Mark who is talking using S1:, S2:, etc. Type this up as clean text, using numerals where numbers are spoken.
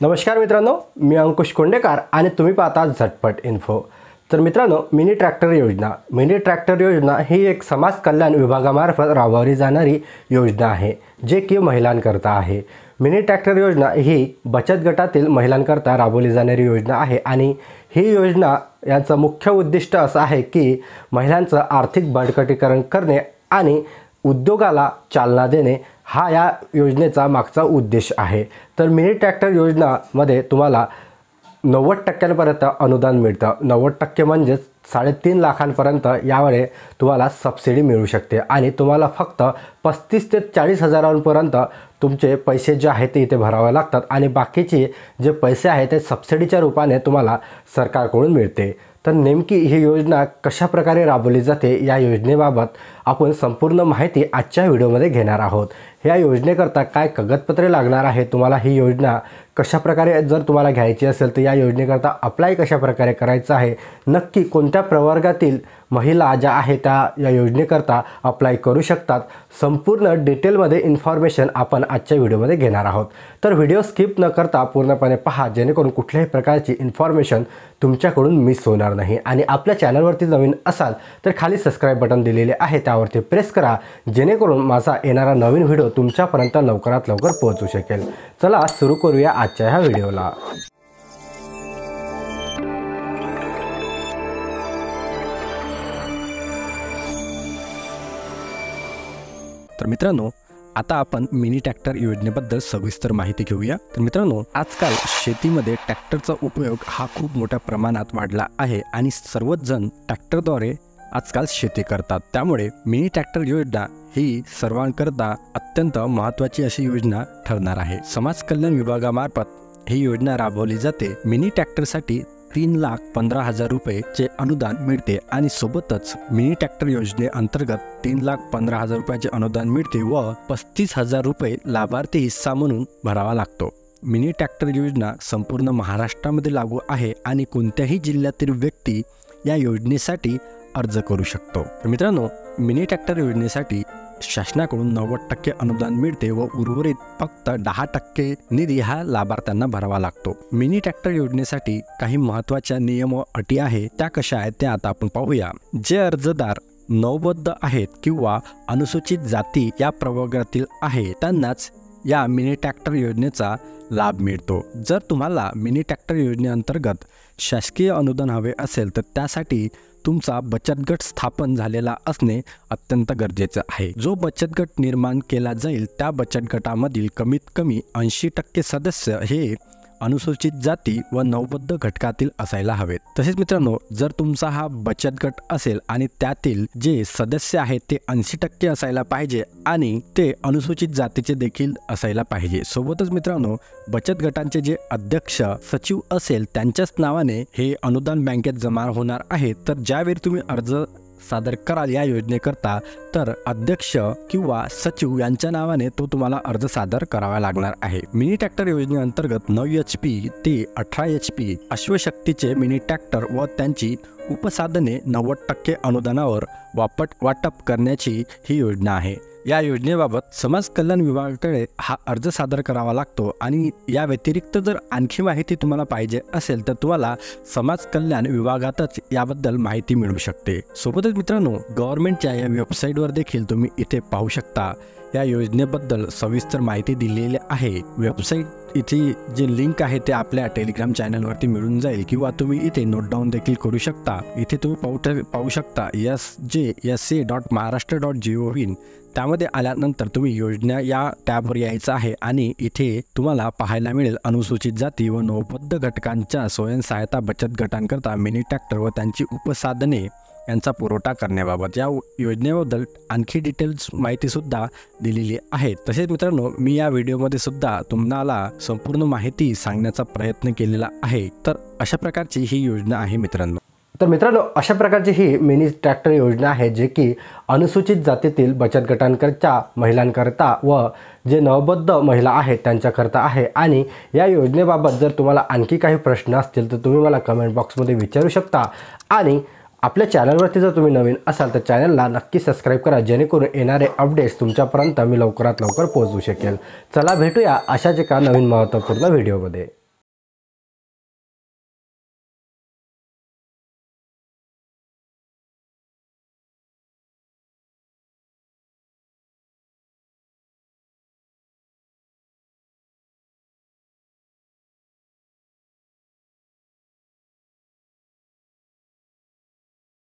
S1: नमस्कार मित्रांनो, मी अंकुश कोंडेकर आणि तुम्ही पाहता झटपट इन्फो। तर मित्रांनो, मिनी ट्रॅक्टर योजना ही एक समाज कल्याण विभागामार्फत राबवली जाणारी योजना आहे, जे की महिलांकरता आहे। मिनी ट्रॅक्टर योजना ही बचत गटातील महिलांकरता राबवली जाणारी योजना आहे आणि ही योजना याचं मुख्य उद्दिष्ट असं आहे की महिलांचं आर्थिक बळकटीकरण करणे आणि उद्योगाला चालना देणे हा या योजनेचा मागचा उद्देश आहे। तर मिनी ट्रॅक्टर योजनामध्ये तुम्हाला 90% अनुदान मिळतं। 90% म्हणजे 3.5 लाखांपर्यंत यावेळी तुम्हाला सबसिडी मिळू शकते आणि तुम्हाला फक्त 35 ते 40 हजारांपर्यंत तुमचे पैसे जे आहेत ते इथे भरावे लागतात आणि बाकीचे जे पैसे आहेत ते सबसिडीच्या रूपाने तुम्हाला सरकारकडून मिळते। तर नेमकी ही योजना कशा प्रकारे राबवली जाते या योजनेबाबत आपण संपूर्ण माहिती आजच्या व्हिडिओमध्ये घेणार आहोत। या योजनेकरता काय कागदपत्रे लागणार आहे, तुम्हाला ही योजना कशा प्रकारे जर तुम्हाला घ्यायची असेल तर या योजनेकरता अप्लाय कशा प्रकारे करायचं आहे, नक्की कोणत्या प्रवर्गातील महिला ज्या आहेत त्या या योजनेकरता अप्लाय करू शकतात, संपूर्ण डिटेलमध्ये इन्फॉर्मेशन आपण आजच्या व्हिडिओमध्ये घेणार आहोत। तर व्हिडिओ स्किप न करता पूर्णपणे पहा, जेणेकरून कुठल्याही प्रकारची इन्फॉर्मेशन तुमच्याकडून मिस होणार नाही। आणि आपल्या चॅनलवरती नवीन असाल तर खाली सबस्क्राइब बटन दिलेले आहे, त्यावरती प्रेस करा, जेणेकरून माझा येणारा नवीन व्हिडिओ तुमच्यापर्यंत लवकरात लवकर पोहोचू शकेल। चला सुरू करूया आजच्या ह्या व्हिडिओला। तर मित्रांनो, आता आपण मिनी ट्रॅक्टर योजनेबद्दल सविस्तर माहिती घेऊया। तर मित्रांनो, आजकाल शेतीमध्ये ट्रॅक्टरचा उपयोग हा खूप मोठ्या प्रमाणात वाढला आहे आणि सर्वच जण ट्रॅक्टरद्वारे आजकाल शेती करतात। त्यामुळे मिनी ट्रॅक्टर योजना ही सर्वांकरता अत्यंत महत्त्वाची अशी योजना ठरणार आहे। समाज कल्याण विभागामार्फत ही योजना राबवली जाते। मिनी ट्रॅक्टरसाठी 3,15,000 रुपयेचे अनुदान मिळते आणि सोबतच मिनी ट्रॅक्टर योजनेअंतर्गत 3,15,000 रुपयाचे अनुदान मिळते व 35,000 रुपये लाभार्थी हिस्सा म्हणून भरावा लागतो। मिनी ट्रॅक्टर योजना संपूर्ण महाराष्ट्रामध्ये लागू आहे आणि कोणत्याही जिल्ह्यातील व्यक्ती या योजनेसाठी अर्ज करू शकतो। मित्रांनो, मिनी ट्रॅक्टर योजनेसाठी शासनाकडून 90% अनुदान मिळते व उर्वरित फक्त 10% निधी हा लाभार्थ्यांना भरावा लागतो। मिनी ट्रॅक्टर योजनेसाठी काही महत्त्वाच्या नियम व अटी आहे, त्या कशा आहेत ते आता आपण पाहूया। जे अर्जदार नौबद्ध आहेत किंवा अनुसूचित जाती या प्रवर्गातील आहे त्यांनाच या मिनी ट्रॅक्टर योजनेचा लाभ मिळतो। जर तुम्हाला मिनी ट्रॅक्टर योजनेअंतर्गत शासकीय अनुदान हवे असेल तर त्यासाठी तुमचा बचत गट स्थापन झालेला असणे अत्यंत गरजेचं आहे। जो बचत गट निर्माण केला जाईल त्या बचत गटामधील कमीत कमी 80% सदस्य हे अनुसूचित जाती व नौबद्ध घटकातील असायला हवेत। तसेच मित्रांनो, जर तुमचा हा बचत गट असेल आणि त्यातील जे सदस्य आहेत ते 80% असायला पाहिजे आणि ते अनुसूचित जातीचे देखील असायला पाहिजे। सोबतच मित्रांनो, बचत गटांचे जे अध्यक्ष सचिव असेल त्यांच्याच नावाने हे अनुदान बँकेत जमा होणार आहे। तर ज्यावेळी तुम्ही अर्ज सादर कराल या योजनेकरता तर अध्यक्ष किंवा सचिव यांच्या नावाने तो तुम्हाला अर्ज सादर करावा लागणार आहे। मिनी ट्रॅक्टर योजनेअंतर्गत 9 HP ते 18 HP अश्वशक्तीचे मिनी ट्रॅक्टर व त्यांची उपसाधने 90% अनुदानावर वाटप करण्याची ही योजना आहे। या योजनेबाबत समाज कल्याण विभागाकडे हा अर्ज सादर करावा लागतो आणि या व्यतिरिक्त जर आणखी माहिती तुम्हाला पाहिजे असेल तर तुम्हाला समाज कल्याण विभागातच याबद्दल माहिती मिळू शकते। सोबतच मित्रांनो, गव्हर्नमेंटच्या या वेबसाईटवर देखील तुम्ही इथे पाहू शकता या योजनेबद्दल सविस्तर माहिती दिलेली आहे। वेबसाईट इथे जे लिंक आहे ते आपल्या टेलिग्राम चॅनलवरती मिळून जाईल किंवा तुम्ही इथे नोट डाऊन देखील करू शकता। इथे तुम्ही पाहू शकता sjsa.maharashtra.gov। त्यामध्ये आल्यानंतर तुम्ही योजना या टॅबवर यायचं आहे आणि इथे तुम्हाला पाहायला मिळेल अनुसूचित जाती व नौबद्ध घटकांच्या स्वयंसहायता बचत गटांकरता मिनी ट्रॅक्टर व त्यांची उपसाधने यांचा पुरवठा करण्याबाबत या योजनेबद्दल आणखी डिटेल्स माहितीसुद्धा दिलेली आहे। तसेच मित्रांनो, मी या व्हिडिओमध्ये सुद्धा तुम्हाला संपूर्ण माहिती सांगण्याचा प्रयत्न केलेला आहे। तर अशा प्रकारची ही योजना आहे मित्रांनो। तर मित्रांनो, अशा प्रकारची ही मिनी ट्रॅक्टर योजना आहे जे की अनुसूचित जातीतील बचत गटांकरता महिलांकरता व जे नवबद्ध महिला आहेत त्यांच्याकरता आहे। आणि या योजनेबाबत जर तुम्हाला आणखी काही प्रश्न असतील तर तुम्ही मला कमेंट बॉक्समध्ये विचारू शकता आणि आपल्या चॅनलवरती जर तुम्ही नवीन असाल तर चॅनलला नक्की सबस्क्राइब करा, जेणेकरून येणारे अपडेट्स तुमच्यापर्यंत मी लवकरात लवकर पोहोचवू शकेल। चला भेटूया अशाच एका नवीन महत्त्वपूर्ण व्हिडिओमध्ये।